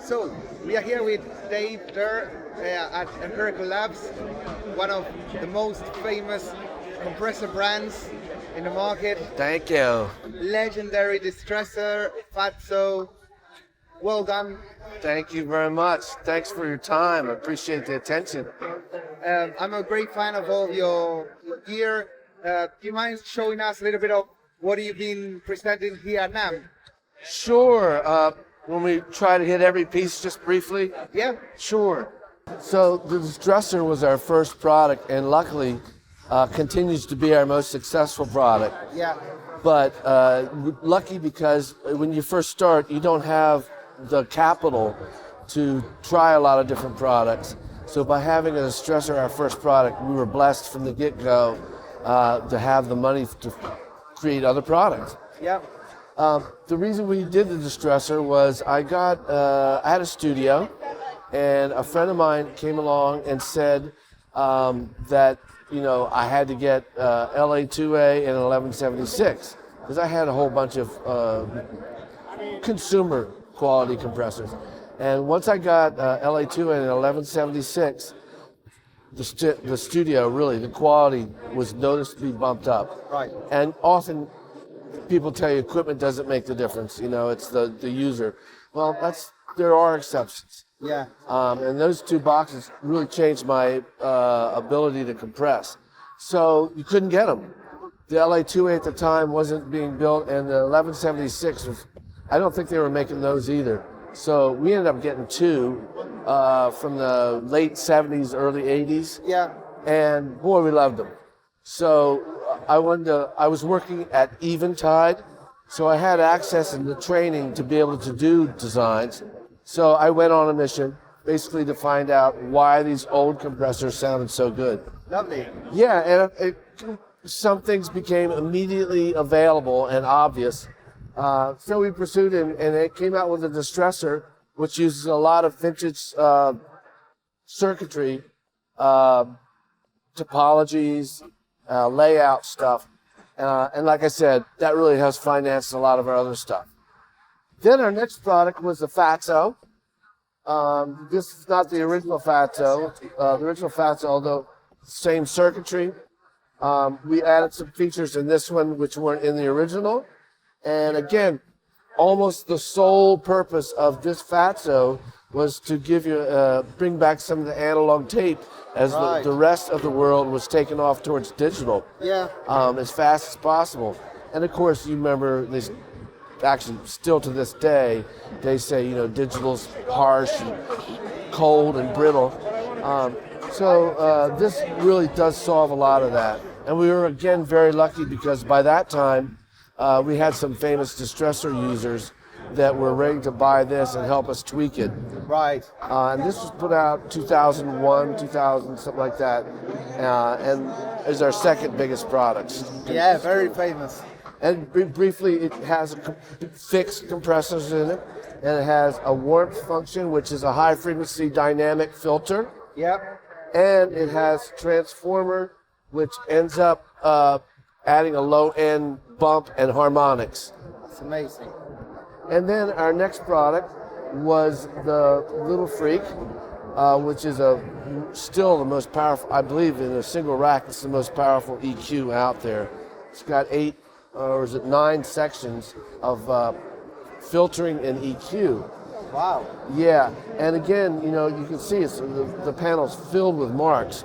So, we are here with Derr at Empirical Labs, one of the most famous compressor brands in the market. Thank you. Legendary Distressor, Fatso. Well done. Thank you very much. Thanks for your time. I appreciate the attention. I'm a great fan of all your gear. Do you mind showing us a little bit of what you've been presenting here at Namm? Sure. When we try to hit every piece just briefly? Yeah. Sure. So the Distressor was our first product, and luckily continues to be our most successful product. Yeah. But lucky because when you first start, you don't have the capital to try a lot of different products. So by having a Distressor, our first product, we were blessed from the get-go to have the money to create other products. Yeah. The reason we did the Distressor was I had a studio, and a friend of mine came along and said that I had to get LA2A and 1176 because I had a whole bunch of consumer quality compressors. And once I got LA2A and 1176, the studio, really, the quality was noticeably bumped up. Right. And often people tell you equipment doesn't make the difference, it's the user. Well, there are exceptions. Yeah. And those two boxes really changed my ability to compress. So you couldn't get them. The LA2A at the time wasn't being built, and the 1176 I don't think they were making those either. So we ended up getting two from the late 70s, early 80s. Yeah. And boy, we loved them. So I was working at Eventide, so I had access and the training to be able to do designs. So I went on a mission basically to find out why these old compressors sounded so good. Lovely. Yeah, and some things became immediately available and obvious. So we pursued it, and it came out with a Distressor, which uses a lot of vintage circuitry, topologies, layout stuff. And like I said, that really has financed a lot of our other stuff. Then our next product was the Fatso. This is not the original Fatso. The original Fatso, although same circuitry, we added some features in this one which weren't in the original. And again, almost the sole purpose of this Fatso was to give you, bring back some of the analog tape as the rest of the world was taken off towards digital. Yeah. As fast as possible. And of course, you remember this. Actually, still to this day, they say digital's harsh and cold and brittle. So this really does solve a lot of that. And we were again very lucky because by that time we had some famous Distressor users that were ready to buy this and help us tweak it. Right. And this was put out 2001, 2000, something like that, and is our second biggest product. Yeah, very famous. And briefly, it has fixed compressors in it, and it has a warmth function, which is a high-frequency dynamic filter. Yep. And it has transformer, which ends up adding a low-end bump and harmonics. It's amazing. And then our next product was the Little Freak, which is still the most powerful, I believe in a single rack, it's the most powerful EQ out there. It's got 9 sections of filtering and EQ. Wow. Yeah, and again, you can see the panel's filled with marks,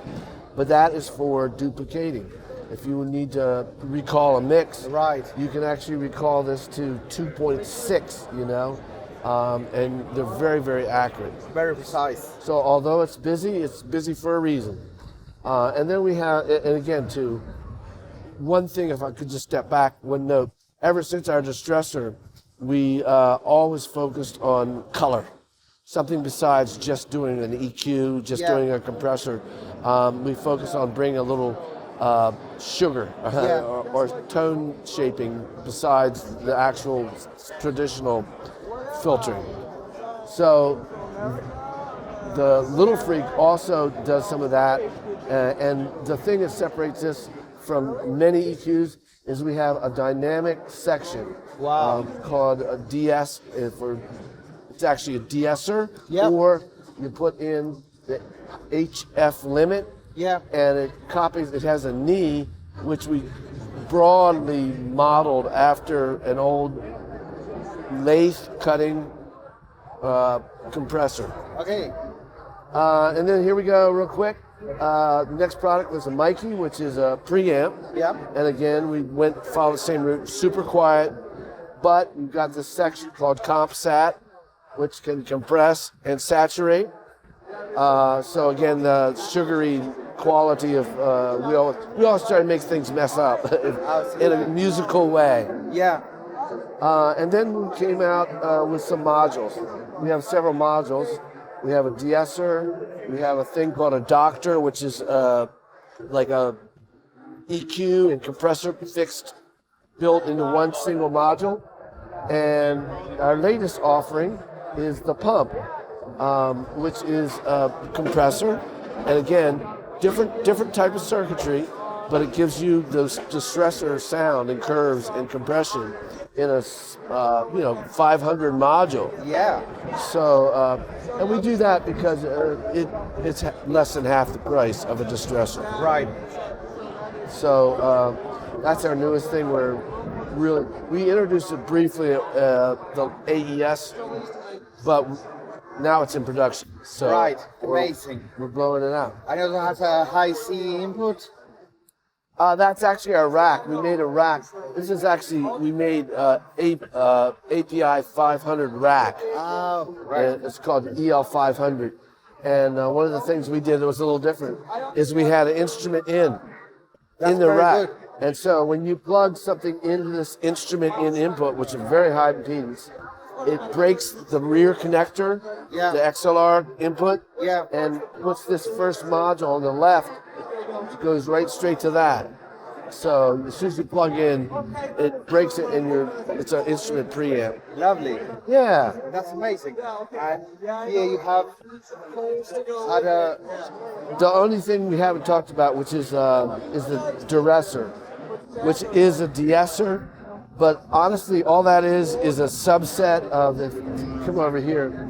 but that is for duplicating. If you need to recall a mix, you can actually recall this to 2.6, and they're very, very accurate. Very precise. So although it's busy for a reason. And then we have, and again, too, one thing, if I could just step back, one note. Ever since our Distressor, we always focused on color. Something besides just doing an EQ, doing a compressor. We focus on bringing a little sugar or tone shaping besides the actual traditional filtering. So the Little Freak also does some of that. And the thing that separates this from many EQs is we have a dynamic section called a DS for it's actually a de-esser, Yep. or you put in the HF limit, Yeah. and it copies. It has a knee, which we broadly modeled after an old lathe cutting compressor. Okay. And then here we go real quick. The next product was a Mikey, which is a preamp. Yeah. And again, we followed the same route, super quiet, but you've got this section called comp sat, which can compress and saturate. So again, the sugary quality of, we always try to make things mess up in a musical way. Yeah. And then we came out with some modules. We have several modules. We have a de-esser. We have a thing called a doctor, which is like a EQ and compressor fixed, built into one single module. And our latest offering is the pump, which is a compressor. And again, different type of circuitry, but it gives you those distressor sound and curves and compression in a 500 module. Yeah. So, and we do that because it's less than half the price of a distressor. Right. So that's our newest thing. We introduced it briefly at the AES, but now it's in production. So Right. Amazing. We're blowing it out. I know it has a high C input. That's actually our rack. We made a rack. This is actually, we made API 500 rack. Oh, right. And it's called EL 500. And one of the things we did that was a little different is we had an instrument in the very rack. good. And so when you plug something into this instrument in input, which is very high impedance, it breaks the rear connector, Yeah. the XLR input, Yeah. and puts this first module on the left. It goes right straight to that. So as soon as you plug in, it breaks it in it's an instrument preamp. Lovely. Yeah. That's amazing. And here you have had a The only thing we haven't talked about, which is the Distressor, which is a de-esser, but honestly, all that is a subset of the. Come over here.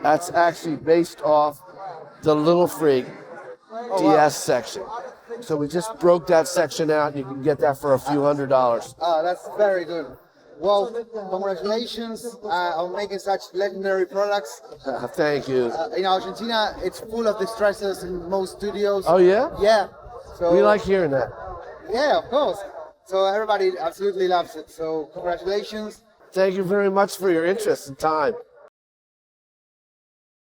That's actually based off the Little Freak DS section. So we just broke that section out, and you can get that for a few $100s. that's very good. Well, congratulations on making such legendary products. Thank you. In Argentina, it's full of distressors in most studios. Oh yeah? Yeah. So We like hearing that. Yeah, of course. So everybody absolutely loves it. So congratulations. Thank you very much for your interest and time.